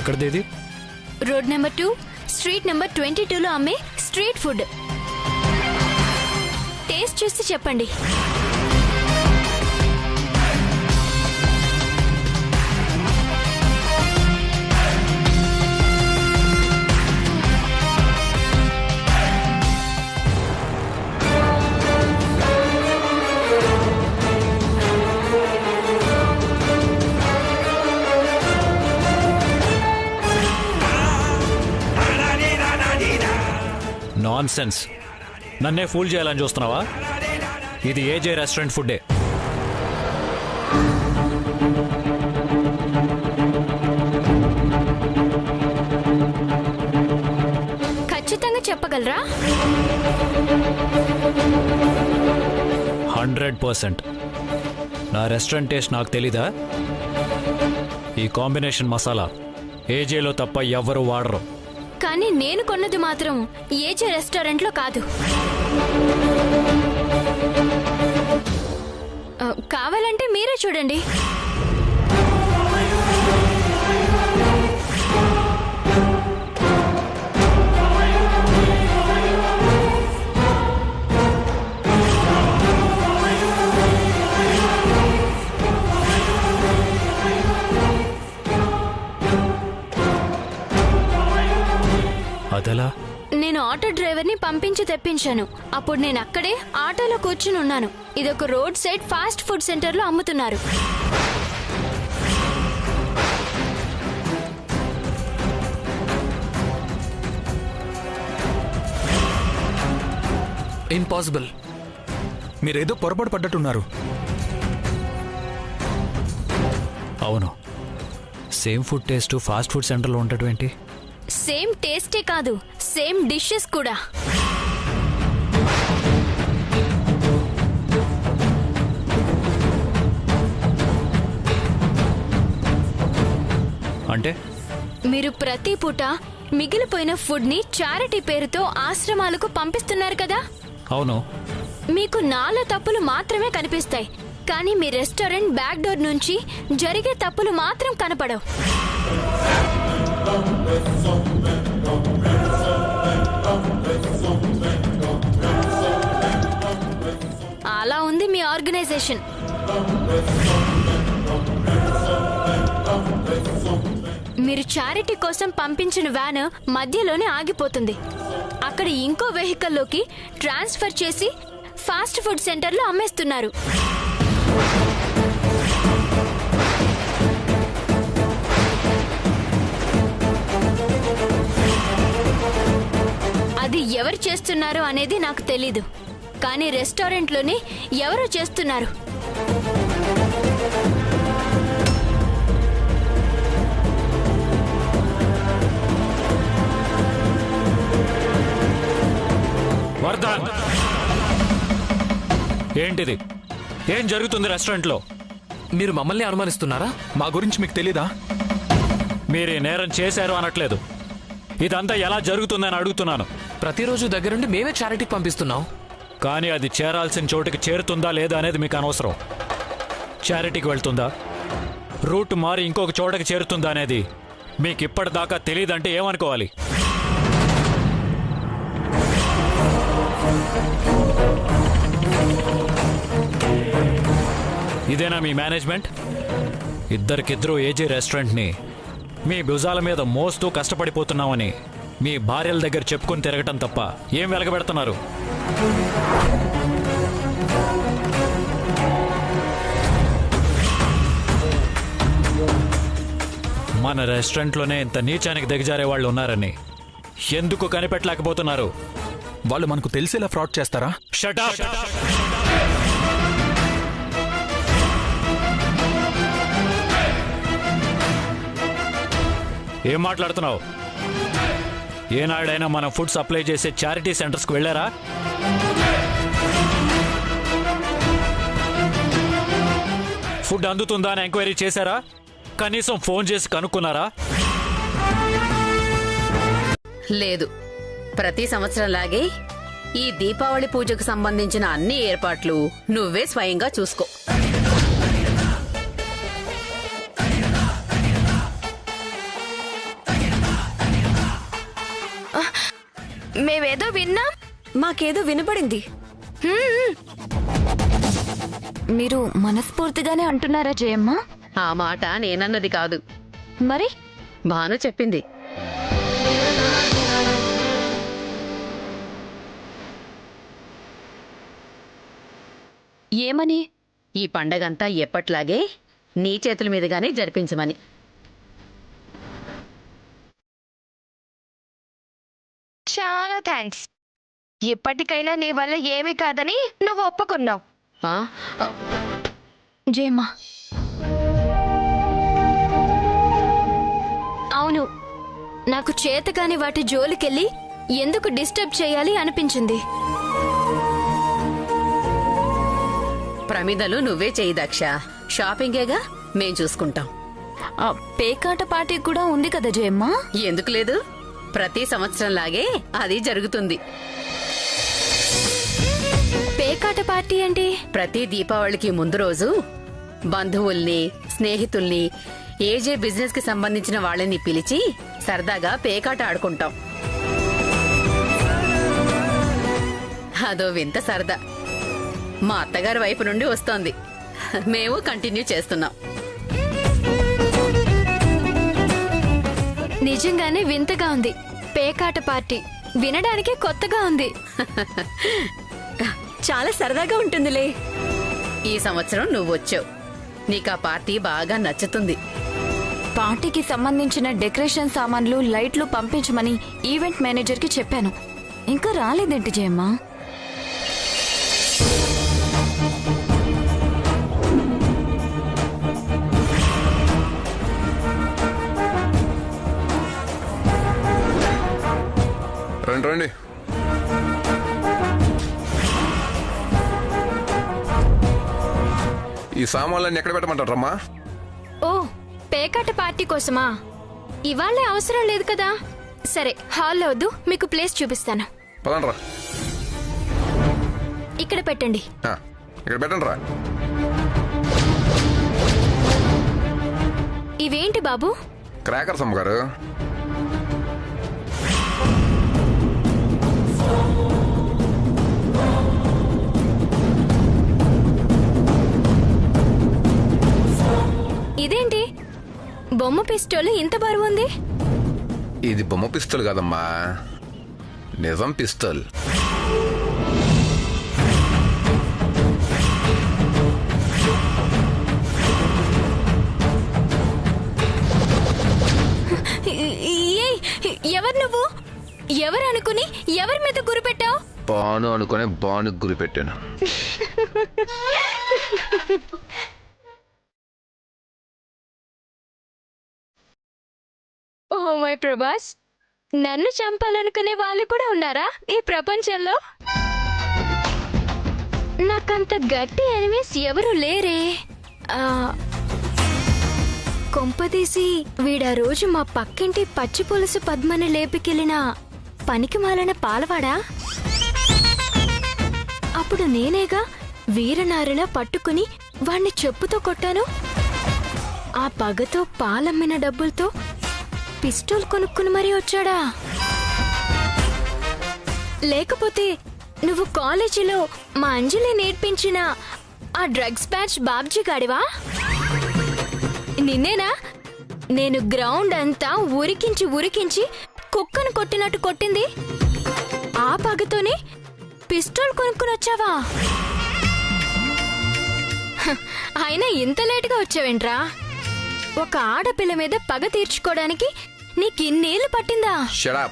ఎక్కడిది ఇది? Road number 2 street number 22లో అమ్మే స్ట్రీట్ ఫుడ్. టేస్ట్ చూసి చెప్పండి. నాన్సెన్స్. నన్నే ఫూల్ చేయాలని చూస్తున్నావా? ఇది ఏజే రెస్టారెంట్ ఫుడ్డే. ఖచ్చితంగా చెప్పగలరా? 100%. నా రెస్టారెంట్ టేస్ట్ నాకు తెలీదా? ఈ కాంబినేషన్ మసాలా ఏజేలో తప్ప ఎవ్వరూ వాడరు. కానీ నేను కొన్నది మాత్రం ఏజే రెస్టారెంట్లో కాదు. కావాలంటే మీరే చూడండి. అదలా? నేను ఆటో డ్రైవర్ని పంపించి తెప్పించాను. అప్పుడు నేను అక్కడే ఆటోలో కూర్చుని ఉన్నాను. ఇదొక రోడ్ సైడ్ ఫాస్ట్ ఫుడ్ సెంటర్లో అమ్ముతున్నారు. ఇంపాసిబుల్. మీరేదో పొరపాటు పడ్డట్టున్నారు. అవును, same food taste fast food సెంటర్లో ఉండటం ఏంటి? సేమ్ టేస్టే కాదు, సేమ్ డిషెస్ కూడా. అంటే మీరు ప్రతి పూట మిగిలిపోయిన ఫుడ్ ని చారిటీ పేరుతో ఆశ్రమాలకు పంపిస్తున్నారు కదా? అవును. మీకు 4 తప్పులు మాత్రమే కనిపిస్తాయి, కానీ మీ రెస్టారెంట్ బ్యాక్ డోర్ నుంచి జరిగే తప్పులు మాత్రం కనపడవు. అలా ఉంది మీ ఆర్గనైజేషన్. మీరు చారిటీ కోసం పంపించిన వ్యాన్ మధ్యలోనే ఆగిపోతుంది. అక్కడ ఇంకో వెహికల్లోకి ట్రాన్స్ఫర్ చేసి ఫాస్ట్ ఫుడ్ సెంటర్లో అమ్మేస్తున్నారు. అది ఎవరు చేస్తున్నారు అనేది నాకు తెలీదు, కానీ రెస్టారెంట్లోనే ఎవరో చేస్తున్నారు. వర్ధన్, ఏంటిది? ఏం జరుగుతుంది రెస్టారెంట్లో? మీరు మమ్మల్ని అనుమానిస్తున్నారా? మా గురించి మీకు తెలీదా? మీరే నేరం చేశారు అనట్లేదు, ఇదంతా ఎలా జరుగుతుందని అడుగుతున్నాను. ప్రతిరోజు దగ్గరుండి మేమే చారిటీకి పంపిస్తున్నాం. కానీ అది చేరాల్సిన చోటుకి చేరుతుందా లేదా అనేది మీకు అనవసరం. చారిటీకి వెళ్తుందా, రూట్ మారి ఇంకొక చోటకి చేరుతుందా అనేది మీకు ఇప్పటిదాకా తెలియదంటే ఏమనుకోవాలి? ఇదేనా మీ మేనేజ్మెంట్? ఇద్దరికిద్దరూ ఏజీ రెస్టారెంట్ని మీ భుజాల మీద మోస్తూ కష్టపడిపోతున్నామని మీ భార్యల దగ్గర చెప్పుకొని తిరగటం తప్ప ఏం వెలగబెడుతున్నారు? మన రెస్టారెంట్లోనే ఇంత నీచానికి దిగజారే వాళ్ళు ఉన్నారని ఎందుకు కనిపెట్టలేకపోతున్నారు? వాళ్ళు మనకు తెలిసేలా ఫ్రాడ్ చేస్తారా? Shut up! ఏం మాట్లాడుతున్నావు? ఏనాడైనా మనం ఫుడ్ సప్లై చేసే చారిటీ సెంటర్స్కి వెళ్ళారా? ఫుడ్ అందుతుందా అని ఎంక్వైరీ చేశారా? కనీసం ఫోన్ చేసి కనుక్కున్నారా? లేదు. ప్రతి సంవత్సరంలాగే ఈ దీపావళి పూజకు సంబంధించిన అన్ని ఏర్పాట్లు నువ్వే స్వయంగా చూసుకో. మేమేదో విన్నాం. మాకేదో వినపడింది. మీరు మనస్ఫూర్తిగానే అంటున్నారా జయమ్మ? ఆ మాట నేనన్నది కాదు, మరి భాను చెప్పింది. ఏమని? ఈ పండగంతా ఎప్పట్లాగే నీ చేతుల మీదుగానే జరిపించమని. చాలా థ్యాంక్స్. ఎప్పటికైనా నీ వల్ల ఏమీ కాదని నువ్వు ఒప్పుకున్నావు. ఆ? జయమ్మ, అవును, నాకు చేతకాని వాటి జోలికెళ్ళి ఎందుకు డిస్టర్బ్ చేయాలి అనిపించింది. ప్రమిదలు నువ్వే చెయ్యి దక్ష. షాపింగేగా, మేం చూసుకుంటాం. ఆ పేకాట పార్టీ కూడా ఉంది కదా జయమ్మ? ఎందుకు లేదు? ప్రతి సంవత్సరంలాగే అది జరుగుతుంది. పేకాట పార్టీ అంటే? ప్రతి దీపావళికి ముందు రోజు బంధువుల్ని, స్నేహితుల్ని, ఏజే బిజినెస్ కి సంబంధించిన వాళ్ళని పిలిచి సరదాగా పేకాట ఆడుకుంటాం. అదో వింత సరదా మా అత్తగారి వైపు నుండి వస్తోంది. మేము కంటిన్యూ చేస్తున్నాం. నిజంగానే వింతగా ఉంది. పేకాట పార్టీ వినడానికి కొత్తగా ఉంది. చాలా సరదాగా ఉంటుందిలే. ఈ సంవత్సరం నువ్వొచ్చావు, నీకా పార్టీ బాగా నచ్చుతుంది. పార్టీకి సంబంధించిన డెకరేషన్ సామాన్లు, లైట్లు పంపించమని ఈవెంట్ మేనేజర్ కి చెప్పాను. ఇంకా రాలేదేంటి జయమ్మ? రండి రండి. ఈ సామాన్లన్నీ ఎక్కడ పెట్టమంటారమ్మా? ఓ, పేకాట పార్టీ కోసమా? ఇవాళే అవసరం లేదు కదా. సరే, హాల్లో వద్దు, మీకు ప్లేస్ చూపిస్తాను. పదండ్రా. ఇక్కడ పెట్టండి. ఇక్కడ పెట్టండి రా. ఇవేంటి బాబు? క్రాకర్స్ అమ్మగారు. ఇదేంటి బొమ్మ పిస్టోల్ ఇంత బరువు ఉంది? ఇది బొమ్మ పిస్తోల్ కాదమ్మా, నిజం పిస్తోల్. ఎవరు నువ్వు? ఎవరు అనుకుని ఎవరి మీద గురి పెట్టావు? బాను అనుకునే బాను గురి పెట్టాను. ఓ మై ప్రభాస్, నన్ను చంపాలనుకునే వాళ్ళు కూడా ఉన్నారా ఈ ప్రపంచంలో? నాకంత గట్టి ఎనిమీస్ ఎవరు లేరే. కొంపదీసి వీడా రోజు మా పక్కింటి పచ్చి పులుసు పద్మని లేపికెళ్ళిన పనికి మాలిన పాలవాడా? అప్పుడు నేనేగా వీరనారిలా పట్టుకుని వాణ్ణి చెప్పుతో కొట్టాను. ఆ పగతో పాలమ్మిన డబ్బులతో పిస్టోల్ కొనుక్కుని మరీ వచ్చాడా? లేకపోతే నువ్వు కాలేజీలో మా అంజలి నేర్పించిన ఆ డ్రగ్స్ బ్యాచ్ బాబ్జీ గాడివా? నిన్నేనా నేను గ్రౌండ్ అంతా ఉరికించి ఉరికించి కుక్కను కొట్టినట్టు కొట్టింది? ఆ పగతోనే పిస్టోల్ కొనుక్కుని వచ్చావా? అయినా ఇంత లేటుగా వచ్చావేంట్రా? ఒక ఆడపిల్ల మీద పగ తీర్చుకోవడానికి నీకిన్నేళ్లు పట్టిందా? Shut up.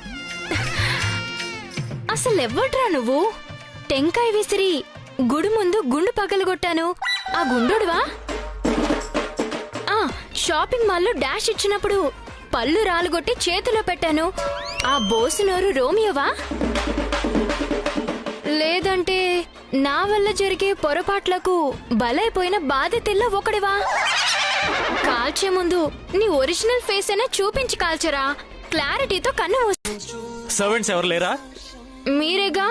అసలెవ్వడ్రా నువ్వు? టెంకాయ విసిరి గుడి ముందు గుండు పగలగొట్టాను, ఆ గుండోడువా? షాపింగ్ మాల్లో డాష్ ఇచ్చినప్పుడు పళ్ళు రాలుగొట్టి చేతిలో పెట్టాను, ఆ బోసునోరు రోమియోవా? లేదంటే నా వల్ల జరిగే పొరపాట్లకు బలైపోయిన బాధితుల్లో ఒకడివా? కాల్చే ముందు నీ ఒరిజినల్ ఫేస్ అయినా చూపించి కాల్చరా, క్లారిటీతో కన్ను. సర్వెంట్స్ ఎవరు లేరా? మీరేగా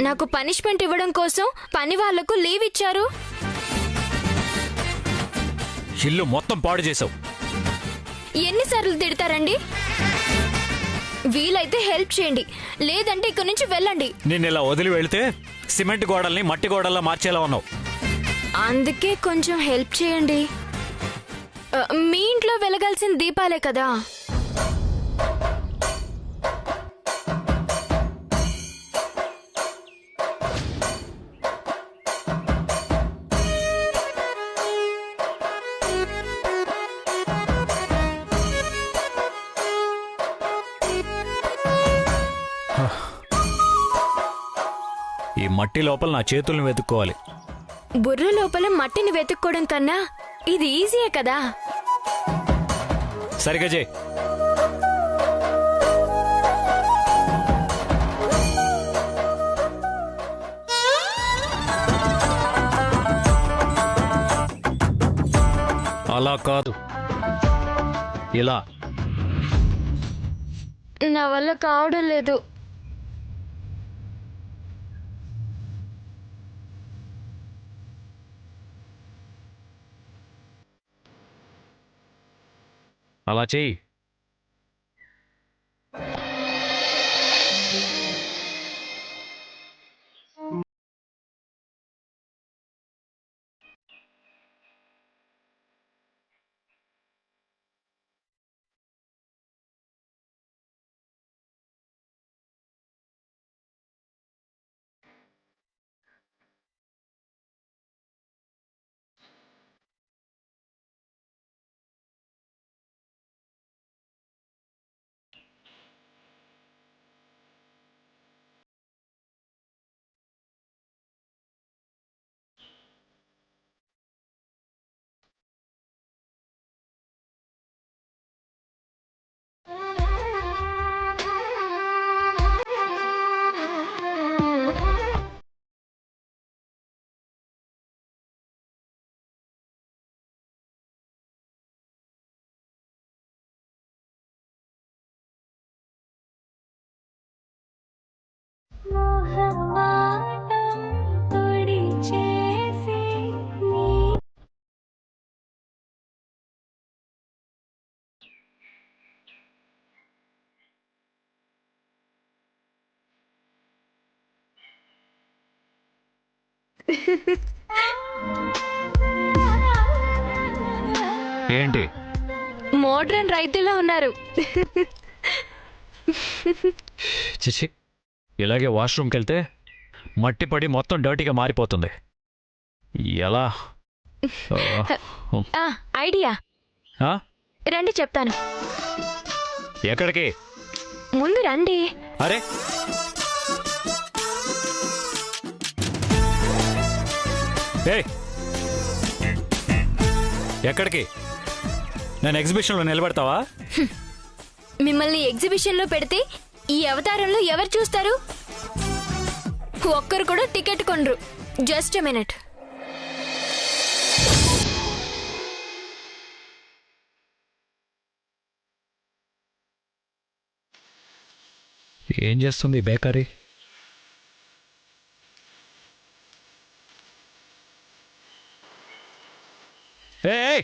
నాకు పనిష్మెంట్ ఇవ్వడం కోసం పని వాళ్లకు లీవ్ ఇచ్చారు. ఇల్లు మొత్తం పాడు చేసావు. ఎన్నిసార్లు తిడతారండి? వీలైతే హెల్ప్ చేయండి, లేదంటే ఇక్కడి నుంచి వెళ్ళండి. నిన్ను ఇలా వదిలి వెళ్తే సిమెంట్ గోడల్ని మట్టి గోడల్లా మార్చేలా ఉన్నావు. అందుకే కొంచెం హెల్ప్ చేయండి. మీ ఇంట్లో వెలగాల్సిన దీపాలే కదా. ఈ మట్టి లోపల నా చేతుల్ని వెతుక్కోవాలి. బుర్ర లోపల మట్టిని వెతుక్కోవడం కన్నా ఇది ఈజీయే కదా. సరిగా చేయి. అలా కాదు, ఇలా. నా వల్ల కావడం లేదు. అలా చెయ్యి. ఏంటి? మోడ్రన్ రైతులా ఉన్నారు. చిచి, ఇలాగే వాష్రూమ్కి వెళ్తే మట్టి పడి మొత్తం డర్టీగా మారిపోతుంది. ఎలా? ఐడియా ఆ? రండి చెప్తాను. ఎక్కడికి? ముందు రండి. అరే, ఏయ్, ఎక్కడికి? నేను ఎగ్జిబిషన్లో నిలబెడతావా? మిమ్మల్ని ఎగ్జిబిషన్లో పెడితే ఈ అవతారంలో ఎవరు చూస్తారు? ఒక్కరు కూడా టికెట్ కొనరు. Just a minute. ఏం చేస్తుంది బేకరీ? ఏయ్,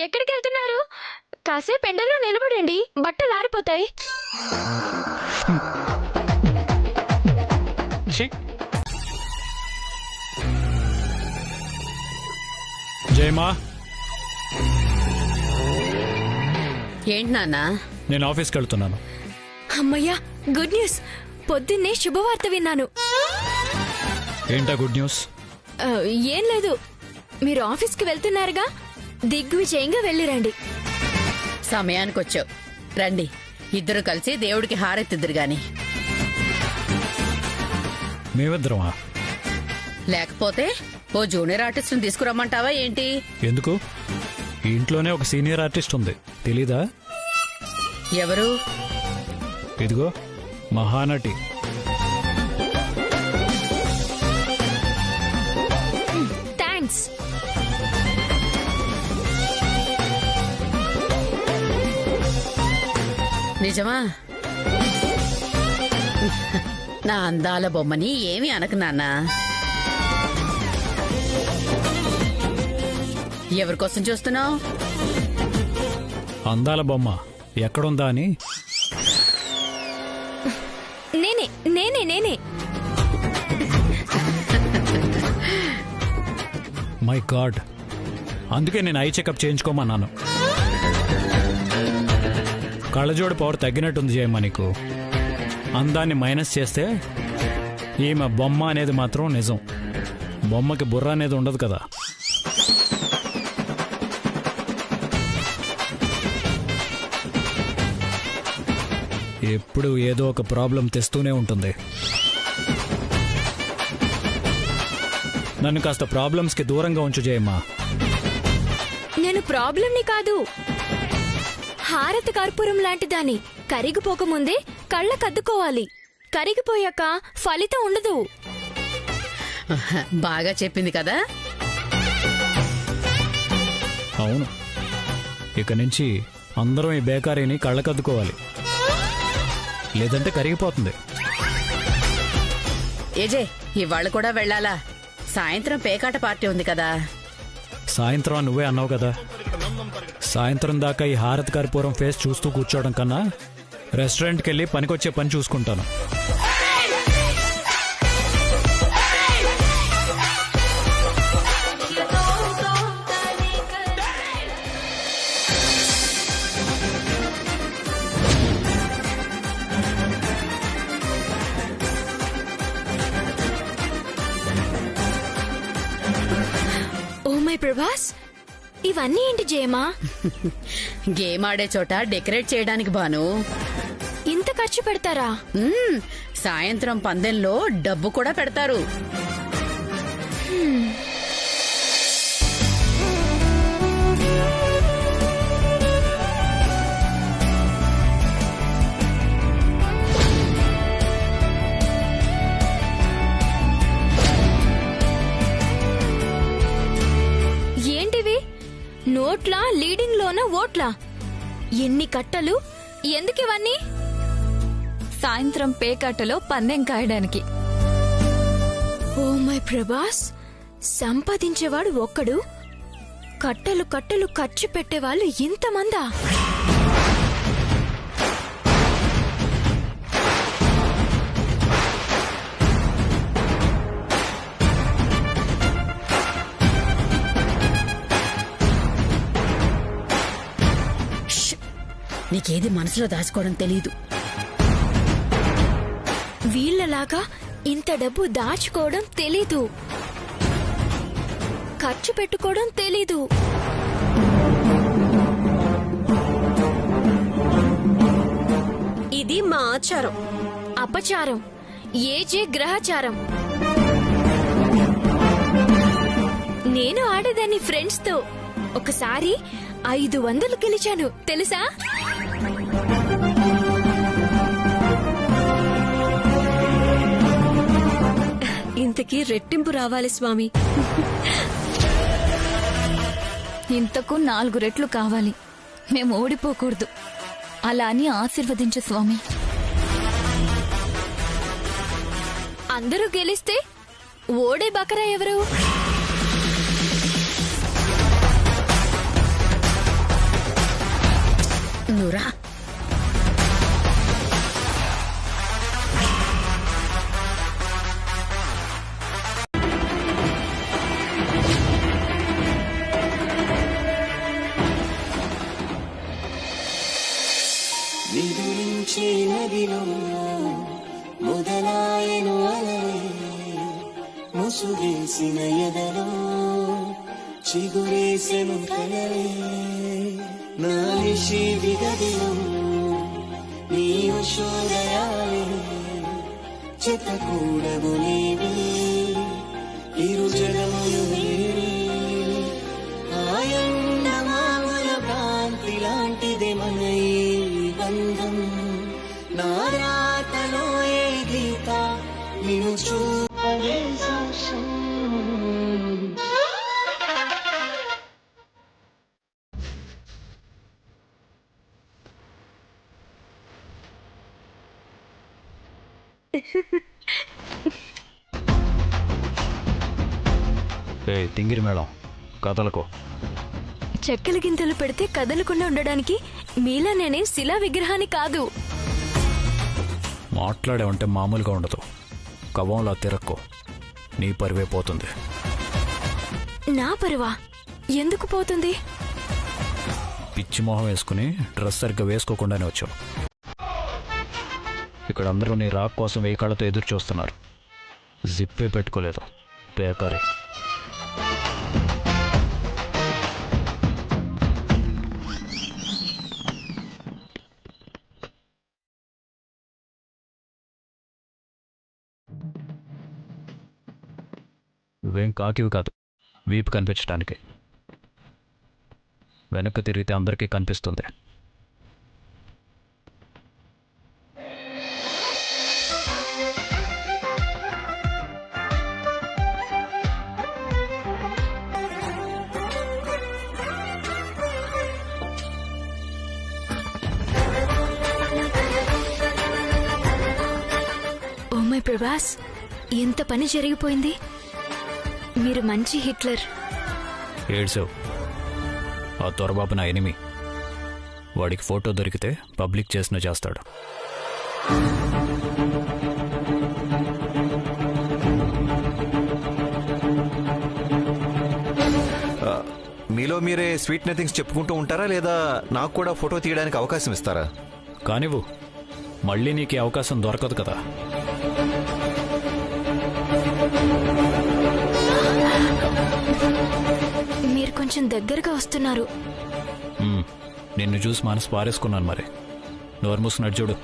ఎక్కడికి వెళ్తున్నారు? కాసేపు ఎండలో నిలబడండి, బట్టలు ఆరిపోతాయి. మనిషి. జయమా, ఏంటి నాన్నా? నేను ఆఫీస్కి వెళ్తున్నాను. అమ్మయ్యా, గుడ్ న్యూస్. పొద్దున్నే శుభవార్త విన్నాను. ఏంటా గుడ్ న్యూస్? ఏం లేదు, మీరు ఆఫీస్కి వెళ్తున్నారుగా, దిగ్విజయంగా వెళ్ళిరండి. సమయానికి వచ్చావు. రండి, ఇద్దరు కలిసి దేవుడికి హారెత్తిద్దరు గాని. మేమిద్దరమా? లేకపోతే ఓ జూనియర్ ఆర్టిస్ట్ని తీసుకురమ్మంటావా ఏంటి? ఎందుకు? ఈ ఇంట్లోనే ఒక సీనియర్ ఆర్టిస్ట్ ఉంది, తెలీదా? ఎవరు? ఇదిగో మహానటి. థ్యాంక్స్. నిజమా? నా అందాల బొమ్మని ఏమి అనకు నాన్నా. ఎవరికోసం చూస్తున్నావు? అందాల బొమ్మ ఎక్కడుందా అని. నేనే నేనే నేనే మై గాడ్, అందుకే నేను ఐ చెకప్ చేయించుకోమన్నాను. కళ్ళజోడు పవర్ తగ్గినట్టుంది జయమ్మ నీకు. అందాన్ని మైనస్ చేస్తే ఈమె బొమ్మ అనేది మాత్రం నిజం. బొమ్మకి బుర్ర అనేది ఉండదు కదా. ఎప్పుడు ఏదో ఒక ప్రాబ్లం తెస్తూనే ఉంటుంది. నన్ను కాస్త ప్రాబ్లమ్స్కి దూరంగా ఉంచు జయమ్మా. నేను ప్రాబ్లంని కాదు, హారతి కర్పూరం లాంటి దాన్ని కరిగిపోకముందే కళ్ళకద్దుకోవాలి. కరిగిపోయాక ఫలితం ఉండదు. బాగా చెప్పింది కదా. అవును, ఇక నుంచి అందరం ఈ బేకారీని కళ్ళకద్దుకోవాలి, లేదంటే కరిగిపోతుంది. ఏజే, ఇవాళ కూడా వెళ్ళాలా? సాయంత్రం పేకాట పార్టీ ఉంది కదా. సాయంత్రం నువ్వే అన్నావు కదా. సాయంత్రం దాకా ఈ హారతి కర్పూరం ఫేస్ చూస్తూ కూర్చోవడం కన్నా రెస్టారెంట్కి వెళ్ళి పనికొచ్చే పని చూసుకుంటాను. ఓ మై ప్రభాస్, ఇవన్నీ ఏంటి జయమా? గేమ్ ఆడే చోట డెకరేట్ చేయడానికి బాను. ఇంత ఖర్చు పెడతారా? సాయంత్రం పందెంలో డబ్బు కూడా పెడతారు. ఏంటివి? నోట్లా, లీడింగ్ లోన ఓట్లా? ఎన్ని కట్టలు? ఎందుకు ఇవన్నీ? సాయంత్రం పేకాటలో పందెం కాయడానికి. ఓ మై ప్రభాస్, సంపాదించేవాడు ఒక్కడు, కట్టలు కట్టలు ఖర్చు పెట్టేవాళ్ళు ఇంతమందా? నీకేది మనసులో దాచుకోవడం తెలీదు. వీళ్ళలాగా ఇంత డబ్బు దాచుకోవడం తెలీదు, ఖర్చు పెట్టుకోవడం తెలీదు. ఇది మా ఆచారం. అపచారం, ఏజే గ్రహచారం. నేను ఆడేదాన్ని ఫ్రెండ్స్ తో. ఒకసారి 500 గెలిచాను తెలుసా? ఇంతకీ రెట్టింపు రావాలి స్వామి. ఇంతకు 4 రెట్లు కావాలి. మేము ఓడిపోకూడదు. అలా అని ఆశీర్వదించు స్వామి. అందరూ గెలిస్తే ఓడే బకరా ఎవరు? నువ్వురా. ముసుగేసిన ఎదలో చిగురేసెను కలలే నాలిషి విగదిలో నీవు శోదయాలే చెత్తకూడదు నీవే ఇరు జగములు వేరే ఆయండమాముల భ్రాంతి లాంటిదే మన ఈ బంధం నా రాతలో ఏ గీత నిన్ను చూపదే సాక్ష్యం తింగిరి మేడం కథలకు చెక్కల గింతలు పెడితే కదలకుండా ఉండడానికి మీలా నేనే శిలా విగ్రహాన్ని కాదు. మాట్లాడే ఉంటే మామూలుగా ఉండదు. కవ్వంలా తిరక్కో, నీ పరివే పోతుంది. నా పరువా ఎందుకు పోతుంది? పిచ్చి మొహం వేసుకుని డ్రెస్ సరిగ్గా వేసుకోకుండానే వచ్చావు. ఇక్కడ అందరూ నీ రాక్ కోసం వెయ్యి కాళ్ళతో ఎదురు చూస్తున్నారు. జిప్పే పెట్టుకోలేదు బేకారీ. నువ్వేం కాకివి కాదు, వీపు కనిపించడానికి. వెనక్కి తిరిగితే అందరికీ కనిపిస్తుంది. ఓ మై ప్రభాస్, ఎంత పని జరిగిపోయింది. మీరు మంచి హిట్లర్. ఏడ్సావు. ఆ దొరబాబు నా ఎనిమి. వాడికి ఫోటో దొరికితే పబ్లిక్ చేసిన చేస్తాడు. మీలో మీరే స్వీట్ నథింగ్స్ చెప్పుకుంటూ ఉంటారా, లేదా నాకు కూడా ఫోటో తీయడానికి అవకాశం ఇస్తారా? కానివ్వు, మళ్ళీ నీకు ఈ అవకాశం దొరకదు కదా. మీరు కొంచెం దగ్గరగా వస్తున్నారు. నిన్ను చూసి మనసు పారేసుకున్నాను. మరి నోరు మూసుకున్నట్టు చూడు.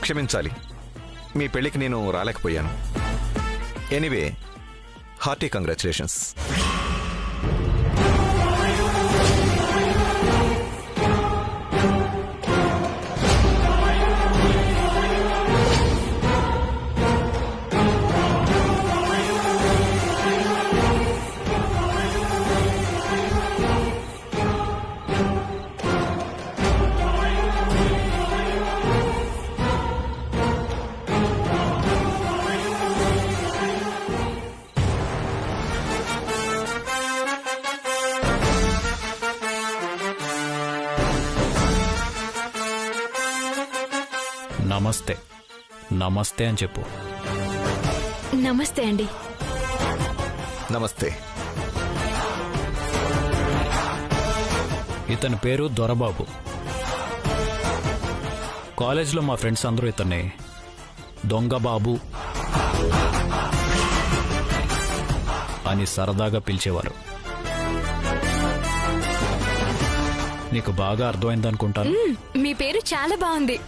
క్షమించాలి, మీ పెళ్లికి నేను రాలేకపోయాను. Anyway, hearty congratulations. నమస్తే. నమస్తే అని చెప్పు. నమస్తే అండి. నమస్తే. ఇతని పేరు దొరబాబు. కాలేజ్లో మా ఫ్రెండ్స్ అందరూ ఇతన్ని దొంగబాబు అని సరదాగా పిలిచేవారు. నీకు బాగా అర్థమైందనుకుంటాను. మీ పేరు చాలా బాగుంది.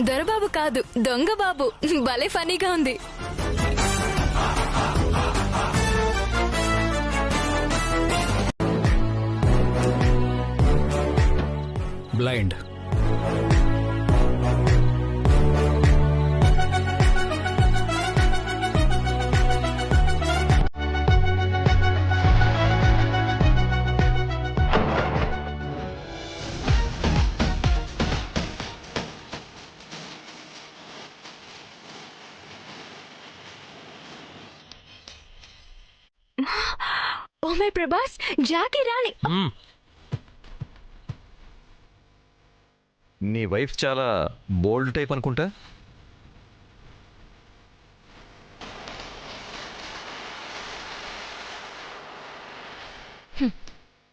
దొరబాబు కాదు, దొంగబాబు. భలే ఫనీగా ఉంది. బ్లైండ్. నిజమే ప్రభాస్, జాకీ రాణి. నీ వైఫ్ చాలా బోల్డ్ టైప్ అనుకుంటా.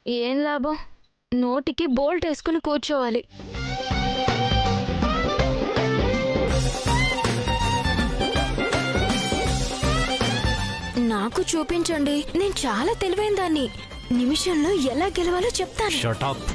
ఏం లాభం, నోటికి బోల్ట్ వేసుకుని కూర్చోవాలి. నాకు చూపించండి, నేను చాలా తెలివైన దాన్ని. నిమిషంలో ఎలా గెలవాలో చెప్తాను. Shut up.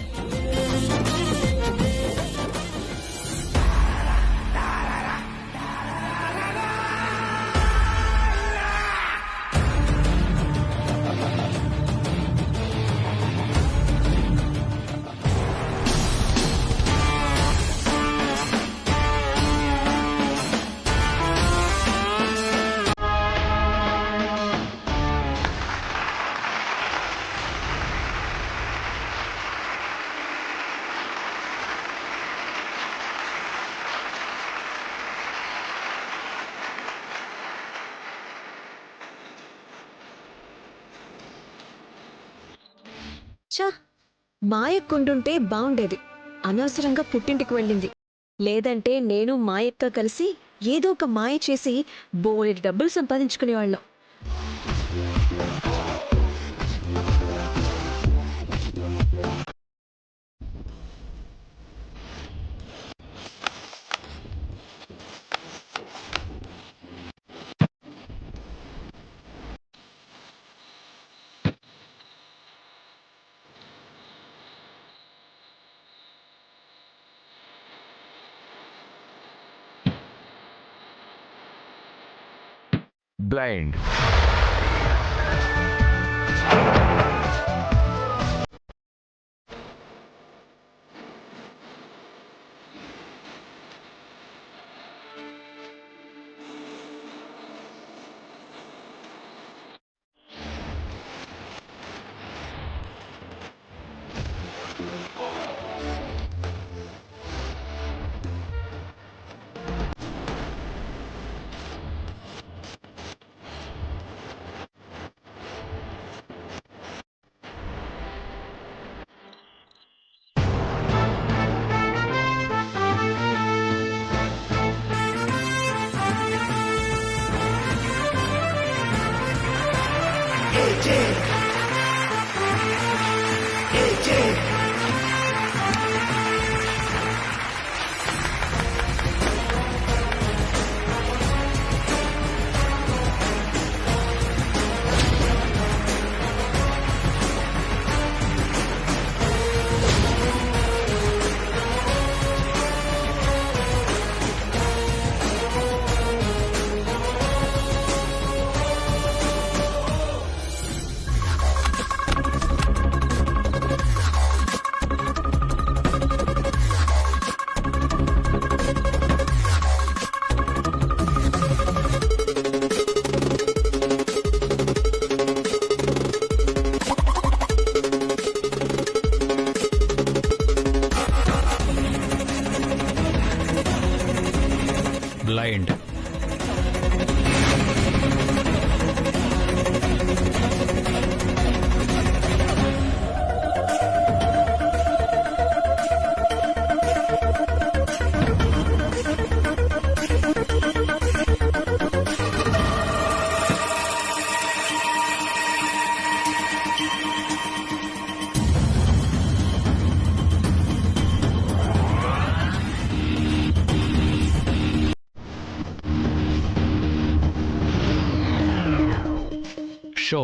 చా, మాయక్కుంటుంటే బాగుండేది. అనవసరంగా పుట్టింటికి వెళ్ళింది. లేదంటే నేను మాయక్క కలిసి ఏదో ఒక మాయ చేసి బోలెడు డబ్బులు సంపాదించుకునేవాళ్ళం. బ్లైండ్. బ్లైండ్. షో.